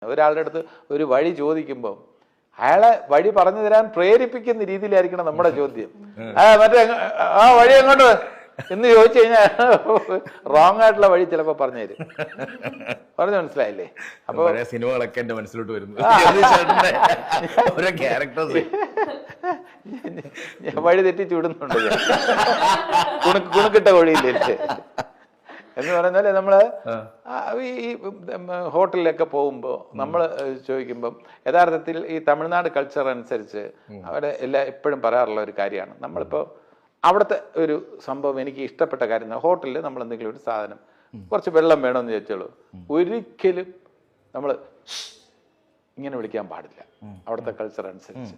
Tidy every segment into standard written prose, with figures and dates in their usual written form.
ഒരാളുടെ അടുത്ത് ഒരു വഴി ചോദിക്കുമ്പോൾ അയാളെ വഴി പറഞ്ഞു തരാൻ പ്രേരിപ്പിക്കുന്ന രീതിയിലായിരിക്കണം നമ്മുടെ ചോദ്യം. മറ്റേ ആ വഴി എങ്ങോട്ട് എന്ന് ചോദിച്ചു കഴിഞ്ഞാൽ റോങ് ആയിട്ടുള്ള വഴി ചിലപ്പോ പറഞ്ഞു തരും. പറഞ്ഞു മനസ്സിലായില്ലേ? അപ്പൊ സിനിമകളൊക്കെ എന്റെ മനസ്സിലോട്ട് വരുന്നു. വഴി തെറ്റിച്ചു വിടുന്നുണ്ട് കുണുക്കിട്ട വഴിയില്ലേ എന്ന് പറഞ്ഞാല് നമ്മള് ഈ ഹോട്ടലിലൊക്കെ പോകുമ്പോൾ നമ്മൾ ചോദിക്കുമ്പം യഥാർത്ഥത്തിൽ ഈ തമിഴ്നാട് കൾച്ചർ അനുസരിച്ച് അവിടെ എപ്പോഴും പറയാറുള്ള ഒരു കാര്യമാണ്. നമ്മളിപ്പോൾ അവിടുത്തെ ഒരു സംഭവം എനിക്ക് ഇഷ്ടപ്പെട്ട കാര്യം, ഹോട്ടലിൽ നമ്മൾ എന്തെങ്കിലും ഒരു സാധനം കുറച്ച് വെള്ളം വേണമെന്ന് ചോദിച്ചോളൂ, ഒരിക്കലും നമ്മൾ ഇങ്ങനെ വിളിക്കാൻ പാടില്ല. അവിടുത്തെ കൾച്ചർ അനുസരിച്ച്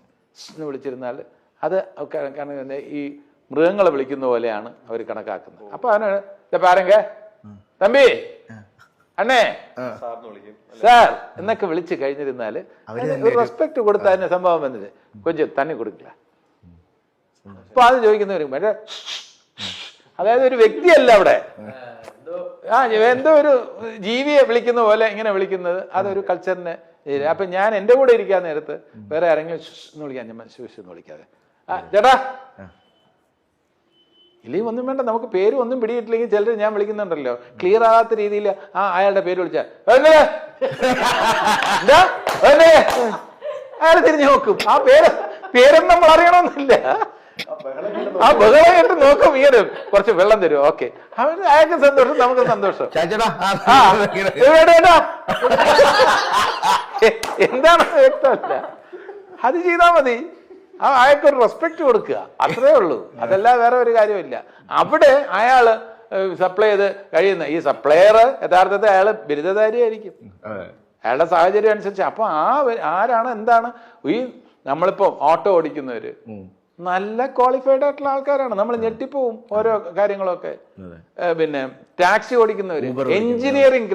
എന്ന് വിളിച്ചിരുന്നാൽ അത് ഈ മൃഗങ്ങളെ വിളിക്കുന്ന പോലെയാണ് അവർ കണക്കാക്കുന്നത്. അപ്പൊ അവന് പാരങ്ക തമ്പി അണ്ണേ സാർ എന്നൊക്കെ വിളിച്ച് കഴിഞ്ഞിരുന്നാല് ഒരു റെസ്പെക്ട് കൊടുത്ത അതിന് സംഭവം വന്നത് കൊഞ്ചം തന്നെ കൊടുക്കില്ല. അപ്പൊ അത് ചോദിക്കുന്നവരും മറ്റേ അതായത് ഒരു വ്യക്തിയല്ല അവിടെ, എന്തോ ഒരു ജീവിയെ വിളിക്കുന്ന പോലെ ഇങ്ങനെ വിളിക്കുന്നത് അതൊരു കൾച്ചറിന്. അപ്പൊ ഞാൻ എന്റെ കൂടെ ഇരിക്കാൻ നേരത്ത് വേറെ ആരെങ്കിലും എന്ന് വിളിക്കാൻ ഞാൻ എന്ന് വിളിക്കാതെ ചേട്ടാ ഇല്ലെങ്കിൽ ഒന്നും വേണ്ട, നമുക്ക് പേര് ഒന്നും പിടിയിട്ടില്ലെങ്കിൽ ചിലർ ഞാൻ വിളിക്കുന്നുണ്ടല്ലോ ക്ലിയർ ആകാത്ത രീതിയിൽ അയാളുടെ പേര് വിളിച്ചാൽ അയാൾ തിരിഞ്ഞു നോക്കും. ആ പേരൊന്നും നമ്മൾ അറിയണമെന്നില്ല. ആ ബഹളം കേട്ട് നോക്കും, ഇങ്ങനെ കുറച്ച് വെള്ളം തരും, ഓക്കെ, അയാൾക്ക് സന്തോഷം നമുക്ക് സന്തോഷം. എന്താണ് വ്യക്തമല്ല, അത് ചെയ്താൽ മതി. അയാൾക്കൊരു റെസ്പെക്ട് കൊടുക്കുക, അത്രേ ഉള്ളൂ. അതല്ല വേറെ ഒരു കാര്യമില്ല. അവിടെ അയാള് സപ്ലൈ ചെയ്ത് കഴിയുന്ന ഈ സപ്ലയർ യഥാർത്ഥത്തിൽ അയാള് ബിരുദധാരിയായിരിക്കും, അയാളുടെ സാഹചര്യം അനുസരിച്ച്. അപ്പൊ ആരാണ് എന്താണ് ഈ നമ്മളിപ്പോ ഓട്ടോ ഓടിക്കുന്നവര് നല്ല ക്വാളിഫൈഡ് ആയിട്ടുള്ള ആൾക്കാരാണ്, നമ്മൾ ഞെട്ടിപ്പോവും ഓരോ കാര്യങ്ങളൊക്കെ. പിന്നെ ടാക്സി ഓടിക്കുന്നവര് എഞ്ചിനീയറിംഗ്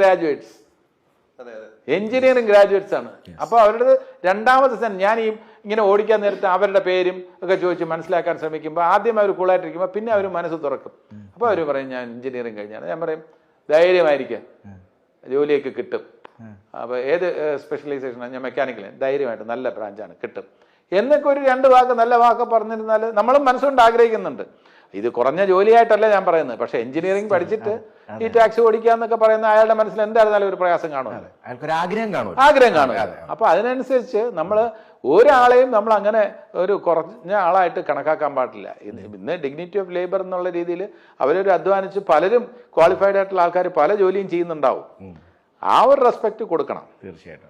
ഗ്രാജുവേറ്റ്സ് ആണ്. അപ്പൊ അവരുടെ രണ്ടാമത്തെ സെൻ ഞാൻ ഇങ്ങനെ ഓടിക്കാൻ നേരത്തെ അവരുടെ പേരും ഒക്കെ ചോദിച്ച് മനസ്സിലാക്കാൻ ശ്രമിക്കുമ്പോൾ ആദ്യം അവർ കൂളായിട്ടിരിക്കുമ്പോൾ പിന്നെ അവർ മനസ്സ് തുറക്കും. അപ്പൊ അവർ പറയും ഞാൻ എഞ്ചിനീയറിംഗ് കഴിഞ്ഞാണ്. ഞാൻ പറയും ധൈര്യമായിരിക്കാം, ജോലിയൊക്കെ കിട്ടും. അപ്പൊ ഏത് സ്പെഷ്യലൈസേഷനാണ്? ഞാൻ മെക്കാനിക്കൽ. ധൈര്യമായിട്ട് നല്ല ബ്രാഞ്ചാണ്, കിട്ടും എന്നൊക്കെ ഒരു രണ്ട് വാക്ക് നല്ല വാക്ക് പറഞ്ഞിരുന്നാൽ നമ്മളും മനസ്സുകൊണ്ട് ആഗ്രഹിക്കുന്നുണ്ട്. ഇത് കുറഞ്ഞ ജോലിയായിട്ടല്ല ഞാൻ പറയുന്നത്, പക്ഷെ എഞ്ചിനീയറിംഗ് പഠിച്ചിട്ട് ഈ ടാക്സി ഓടിക്കാന്നൊക്കെ പറയുന്ന അയാളുടെ മനസ്സിൽ എന്തായിരുന്നാലും ഒരു പ്രയാസം കാണുമല്ലോ, ആഗ്രഹം കാണും. അപ്പൊ അതിനനുസരിച്ച് നമ്മൾ ഒരാളെയും നമ്മൾ അങ്ങനെ ഒരു കുറഞ്ഞ ആളായിട്ട് കണക്കാക്കാൻ പാടില്ല. ഇന്ന് ഡിഗ്നിറ്റി ഓഫ് ലേബർ എന്നുള്ള രീതിയിൽ അവരൊരു അധ്വാനിച്ച് പലരും ക്വാളിഫൈഡ് ആയിട്ടുള്ള ആൾക്കാർ പല ജോലിയും ചെയ്യുന്നുണ്ടാവും. ആ ഒരു റെസ്പെക്ട് കൊടുക്കണം തീർച്ചയായിട്ടും.